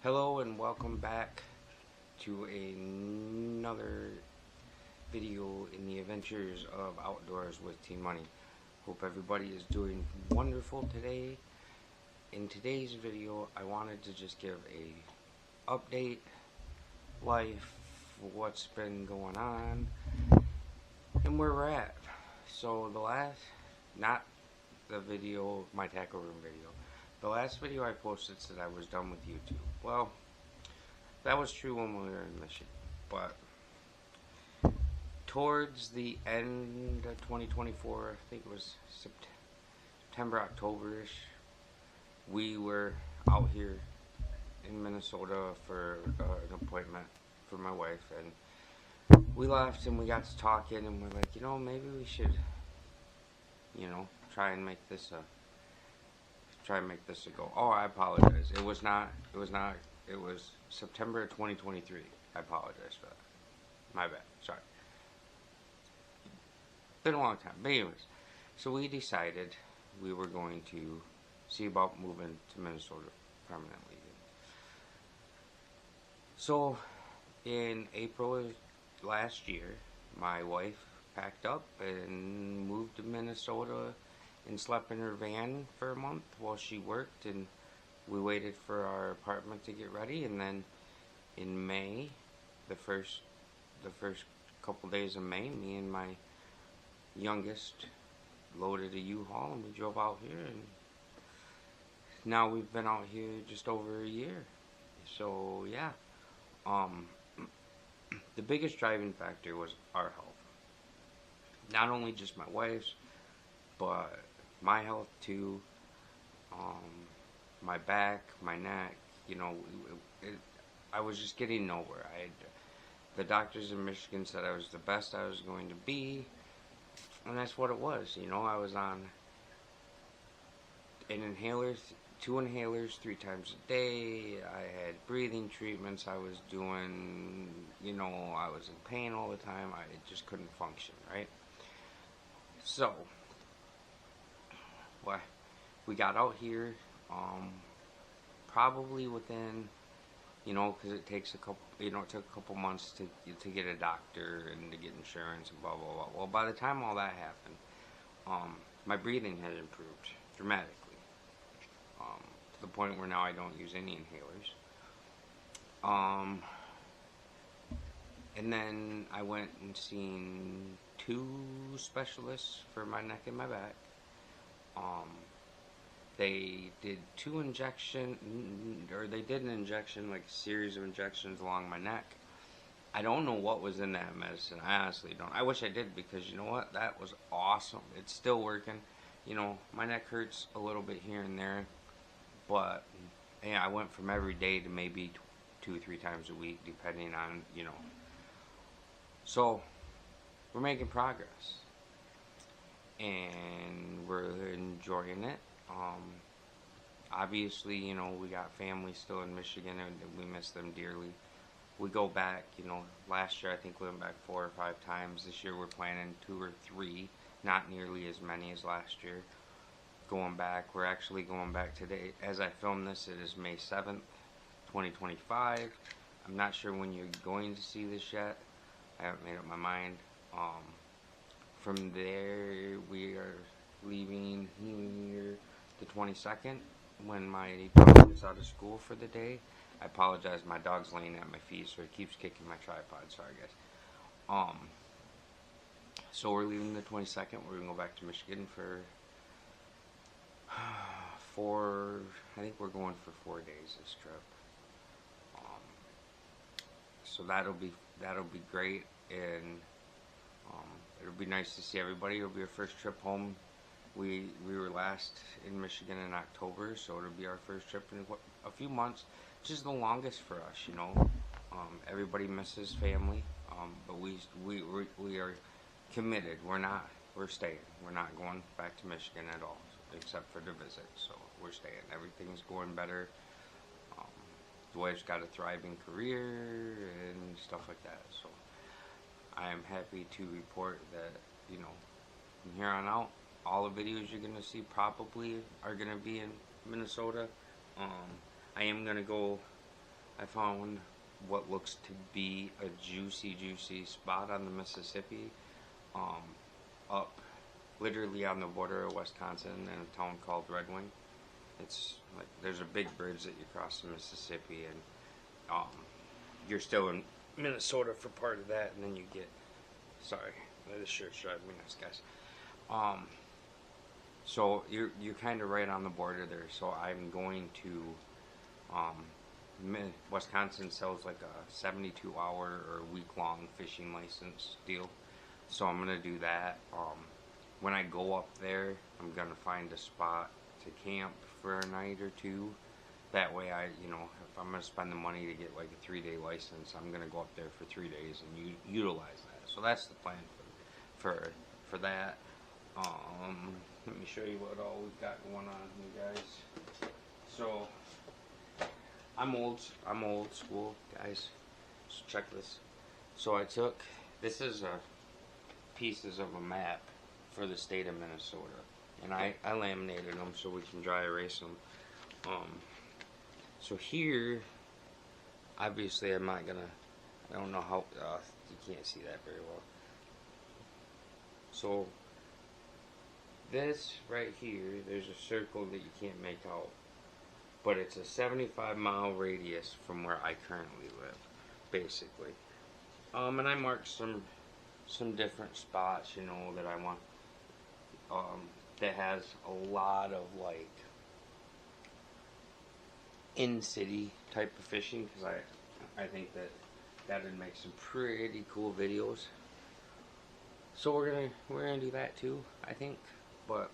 Hello and welcome back to another video in the adventures of Outdoors with Team Money. Hope everybody is doing wonderful today. In today's video, I wanted to just give a update, life, what's been going on, and where we're at. So not the video, my tackle room video. The last video I posted said I was done with YouTube. Well, that was true when we were in Michigan, but towards the end of 2024, I think it was September, October-ish, we were out here in Minnesota for an appointment for my wife, and we left and we got to talking, and we're like, maybe we should, try and make this a go. Oh, I apologize. It was September 2023. I apologize for that. My bad. Sorry. Been a long time. But anyways, so we decided we were going to see about moving to Minnesota permanently. So in April last year, my wife packed up and moved to Minnesota and slept in her van for a month while she worked, and we waited for our apartment to get ready. And then in May, the first couple days of May, me and my youngest loaded a U-Haul and we drove out here, and now we've been out here just over a year. So yeah, the biggest driving factor was our health. Not only just my wife's, but my health too. My back, my neck, I was just getting nowhere. The doctors in Michigan said I was the best I was going to be, and that's what it was. I was on two inhalers 3 times a day. I had breathing treatments I was doing. I was in pain all the time. I just couldn't function, right? So, well, we got out here, probably within, because it takes it took a couple months to get a doctor and to get insurance and blah, blah, blah. Well, by the time all that happened, my breathing had improved dramatically, to the point where now I don't use any inhalers. And then I went and seen 2 specialists for my neck and my back. They did an injection, like a series of injections along my neck. I don't know what was in that medicine. I honestly don't. I wish I did, because you know what? That was awesome. It's still working. My neck hurts a little bit here and there, but yeah, I went from every day to maybe 2 or 3 times a week, depending on, So, we're making progress, and we're enjoying it. Obviously, we got family still in Michigan, and we miss them dearly. We go back, last year I think we went back 4 or 5 times. This year we're planning 2 or 3, not nearly as many as last year. Going back, we're actually going back today. As I film this, it is May 7th, 2025. I'm not sure when you're going to see this yet. I haven't made up my mind. From there, we are leaving here the 22nd, when my dog is out of school for the day. I apologize, my dog's laying at my feet, so he keeps kicking my tripod. Sorry, guys. So we're leaving the 22nd. We're gonna go back to Michigan for I think we're going for 4 days this trip. So that'll be great, and it'll be nice to see everybody. It'll be our first trip home. We were last in Michigan in October, so it'll be our first trip in a few months, which is the longest for us. Everybody misses family, but we are committed. We're staying. We're not going back to Michigan at all, except for the visit. So we're staying. Everything's going better. The wife's got a thriving career and stuff like that. So I am happy to report that, from here on out, all the videos you're going to see probably are going to be in Minnesota. I am going to go I found what looks to be a juicy spot on the Mississippi, um, up literally on the border of Wisconsin in a town called Red Wing. It's like there's a big bridge that you cross the Mississippi, and you're still in Minnesota for part of that, and then you get. Sorry, this shirt's driving me nuts, guys. So you're kind of right on the border there. So I'm going to. Wisconsin sells like a 72-hour or week-long fishing license deal, so I'm gonna do that. When I go up there, I'm gonna find a spot to camp for a night or two. That way, if I'm gonna spend the money to get like a 3-day license, I'm gonna go up there for 3 days and utilize that. So that's the plan for that. Let me show you what all we've got going on here, guys. So I'm old school, guys. So check this. So this is pieces of a map for the state of Minnesota, and I laminated them so we can dry erase them. So here, obviously, I don't know how, you can't see that very well. So this right here, there's a circle that you can't make out, but it's a 75-mile radius from where I currently live, basically. And I marked some different spots, that I want, that has a lot of like in-city type of fishing, because I think that would make some pretty cool videos. So we're gonna do that too, I think. But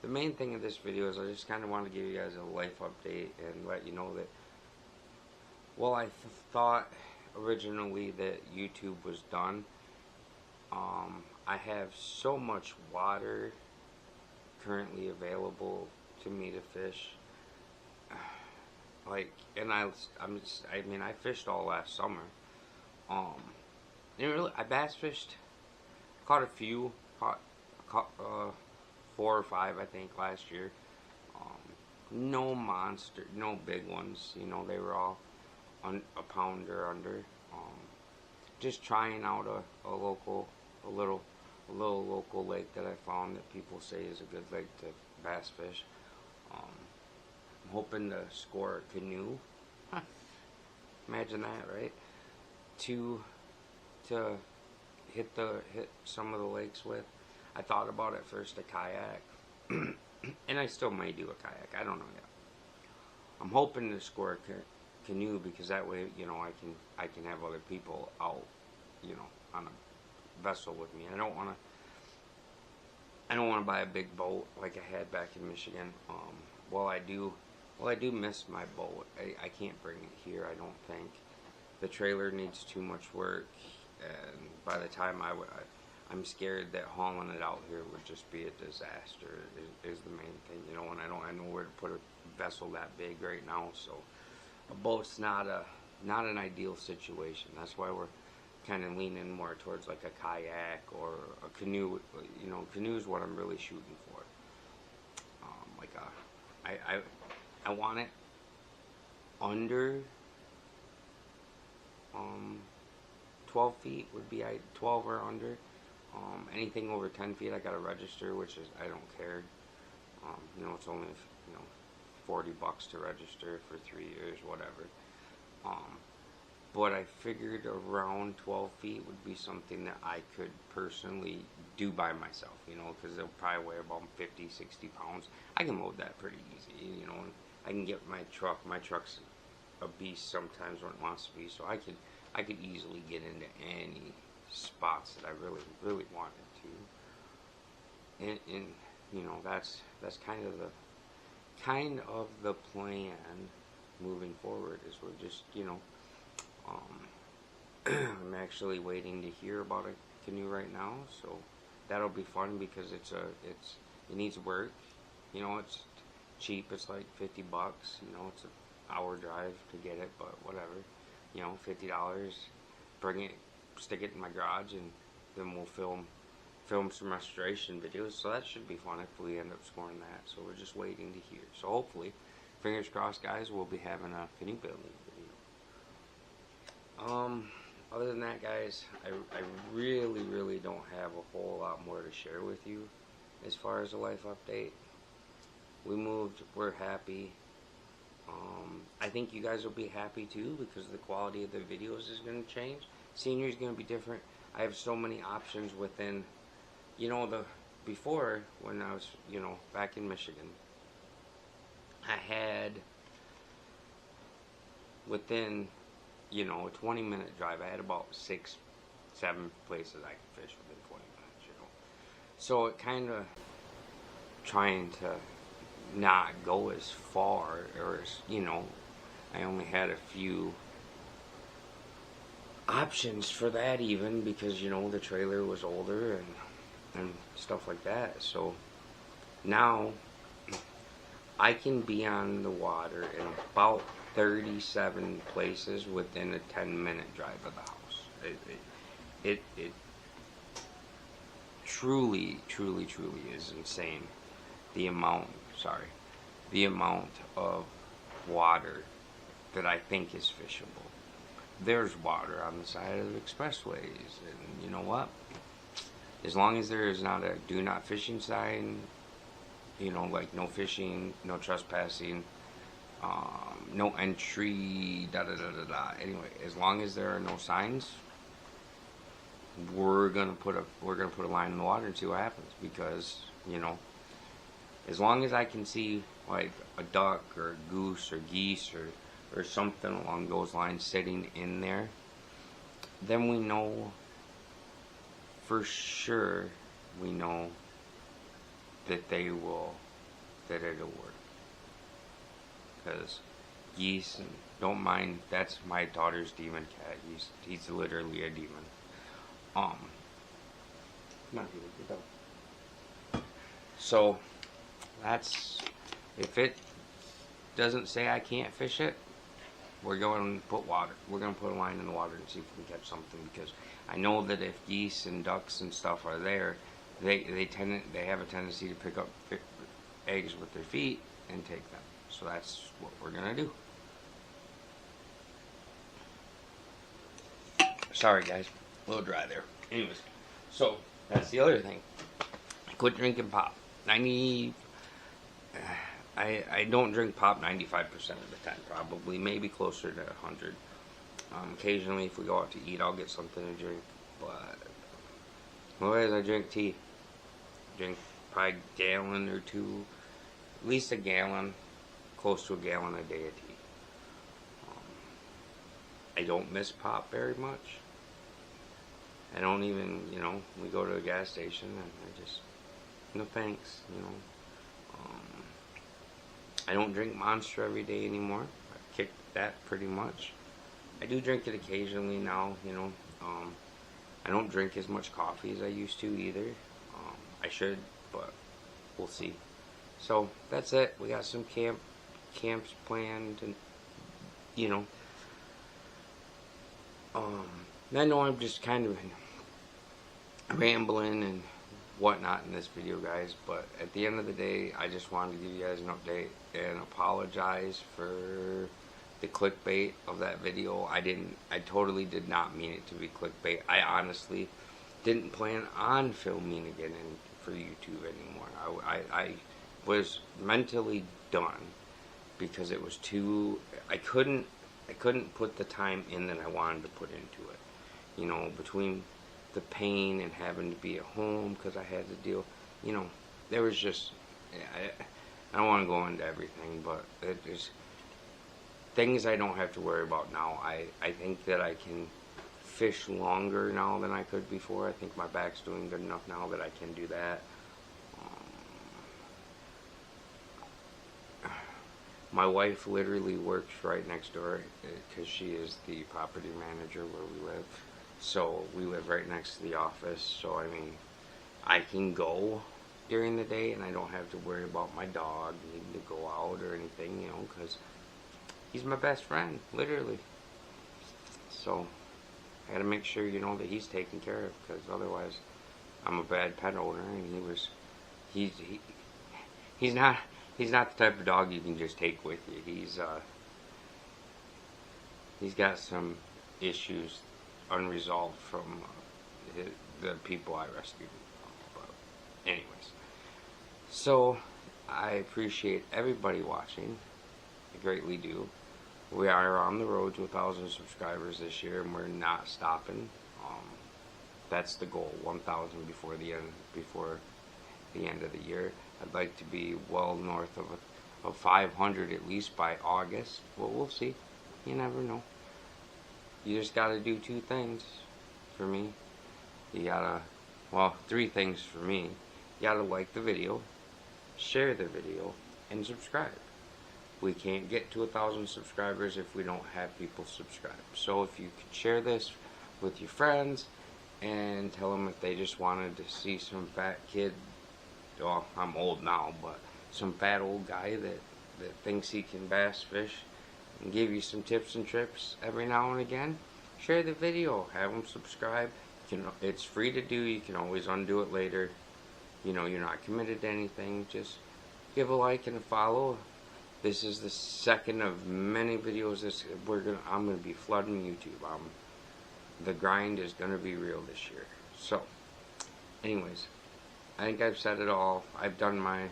the main thing of this video is I just kind of want to give you guys a life update and let you know that, well, I thought originally that YouTube was done. I have so much water currently available to me to fish. Like, and I fished all last summer. I bass fished, caught a few, caught 4 or 5 I think last year. No big ones. They were all a pound or under. Just trying out a little local lake that I found that people say is a good lake to bass fish. I'm hoping to score a canoe. Imagine that, right? To hit some of the lakes with. I thought about at first a kayak, and I still may do a kayak. I don't know yet. I'm hoping to score a canoe because that way, I can have other people out, on a vessel with me. I don't want to buy a big boat like I had back in Michigan. I do miss my boat. I can't bring it here, I don't think. The trailer needs too much work, and by the time I'm scared that hauling it out here would just be a disaster, is the main thing, and I know where to put a vessel that big right now, so a boat's not an ideal situation. That's why we're kind of leaning more towards like a kayak or a canoe. Canoe is what I'm really shooting for. I want it under 12 feet would be 12 or under. Anything over 10 feet I gotta register, which is I don't care. It's only $40 to register for 3 years, whatever. But I figured around 12 feet would be something that I could personally do by myself, because they'll probably weigh about 50, 60 pounds. I can load that pretty easy, and I can get my truck. My truck's a beast sometimes when it wants to be, so I could easily get into any spots that I really, really wanted to. And that's kind of the plan moving forward, is we're just, I'm actually waiting to hear about a canoe right now, so that'll be fun because it needs work. It's cheap. It's like $50. It's an hour drive to get it, but whatever. $50. Bring it, stick it in my garage, and then we'll film some restoration videos. So that should be fun if we end up scoring that. So we're just waiting to hear. So hopefully, fingers crossed, guys, we'll be having a canoe building video. Other than that, guys, I really, really don't have a whole lot more to share with you as far as a life update. We moved, we're happy. I think you guys will be happy too because the quality of the videos is going to change. Senior is going to be different. I have so many options within, before when I was, back in Michigan, I had within, a 20-minute drive, I had about 6, 7 places I could fish within 20 minutes. So it kind of trying to not go as far, or as, I only had a few options for that, even because the trailer was older and stuff like that. So now I can be on the water in about 37 places within a 10-minute drive of the house. It truly, truly, truly is insane the amount of water that I think is fishable. There's water on the side of the expressways, and you know what? As long as there is not a do not fishing sign, like no fishing, no trespassing, no entry, da da da da da. Anyway, as long as there are no signs, we're gonna put a line in the water and see what happens. Because as long as I can see like a duck or a goose or geese or something along those lines sitting in there, then we know for sure, that it'll work. Because geese, and don't mind, that's my daughter's demon cat. He's literally a demon. Come on, Peter, get up. So that's, if it doesn't say I can't fish it, we're going to put a line in the water and see if we can catch something. Because I know that if geese and ducks and stuff are there, they have a tendency to pick up eggs with their feet and take them. So that's what we're gonna do. Sorry guys, a little dry there. Anyways, so that's the other thing. I quit drinking pop. I don't drink pop 95% of the time, probably, maybe closer to 100. Occasionally, if we go out to eat, I'll get something to drink, but otherwise I drink tea. Drink probably a gallon or two, at least a gallon, close to a gallon a day of tea. I don't miss pop very much. I don't even, we go to a gas station and I just, no thanks, I don't drink Monster every day anymore. I've kicked that pretty much. I do drink it occasionally now, I don't drink as much coffee as I used to either. I should, but we'll see. So that's it. We got some camps planned, and I know I'm just kind of rambling and whatnot in this video, guys, but at the end of the day, I just wanted to give you guys an update and apologize for the clickbait of that video. I totally did not mean it to be clickbait. I honestly didn't plan on filming again for YouTube anymore. I was mentally done because it was too, I couldn't put the time in that I wanted to put into it. Between the pain and having to be at home because I had to deal, there was just, I don't want to go into everything, but there's things I don't have to worry about now. I think that I can fish longer now than I could before. I think my back's doing good enough now that I can do that. My wife literally works right next door because she is the property manager where we live. So we live right next to the office. So I can go during the day and I don't have to worry about my dog needing to go out or anything, because he's my best friend, literally. So I got to make sure, that he's taken care of, because otherwise I'm a bad pet owner. And he's not the type of dog you can just take with you. He's got some issues unresolved from the people I rescued. But anyways, so I appreciate everybody watching. I greatly do. We are on the road to 1,000 subscribers this year, and we're not stopping. That's the goal, 1,000 before the end of the year. I'd like to be well north of 500 at least by August. Well, we'll see. You never know. You just gotta do two things for me. You gotta, well, three things for me. You gotta like the video, share the video, and subscribe. We can't get to 1,000 subscribers if we don't have people subscribe. So if you could share this with your friends and tell them if they just wanted to see some fat kid, well, I'm old now, but some fat old guy that thinks he can bass fish and give you some tips and tricks every now and again, share the video, have them subscribe. It's free to do. You can always undo it later. You know, you're not committed to anything. Just give a like and a follow. This is the second of many videos I'm gonna be flooding YouTube. The grind is gonna be real this year. So, anyways, I think I've said it all. I've done my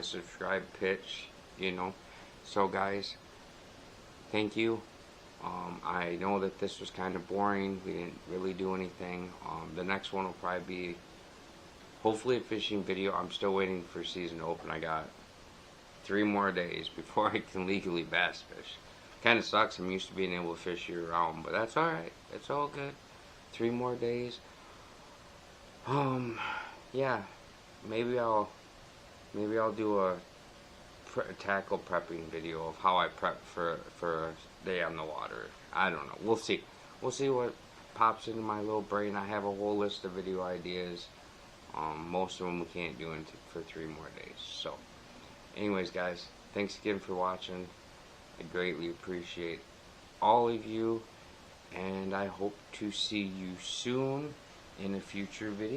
subscribe pitch, you know. So guys, thank you. I know that this was kind of boring. We didn't really do anything. The next one will probably be hopefully a fishing video. I'm still waiting for season to open. I got 3 more days before I can legally bass fish. Kind of sucks. I'm used to being able to fish year round, but that's alright. It's all good. 3 more days. Yeah. Maybe I'll do a tackle prepping video of how I prep for a day on the water. I don't know. We'll see. We'll see what pops into my little brain. I have a whole list of video ideas. Most of them we can't do for 3 more days. So, anyways, guys, thanks again for watching. I greatly appreciate all of you, and I hope to see you soon in a future video.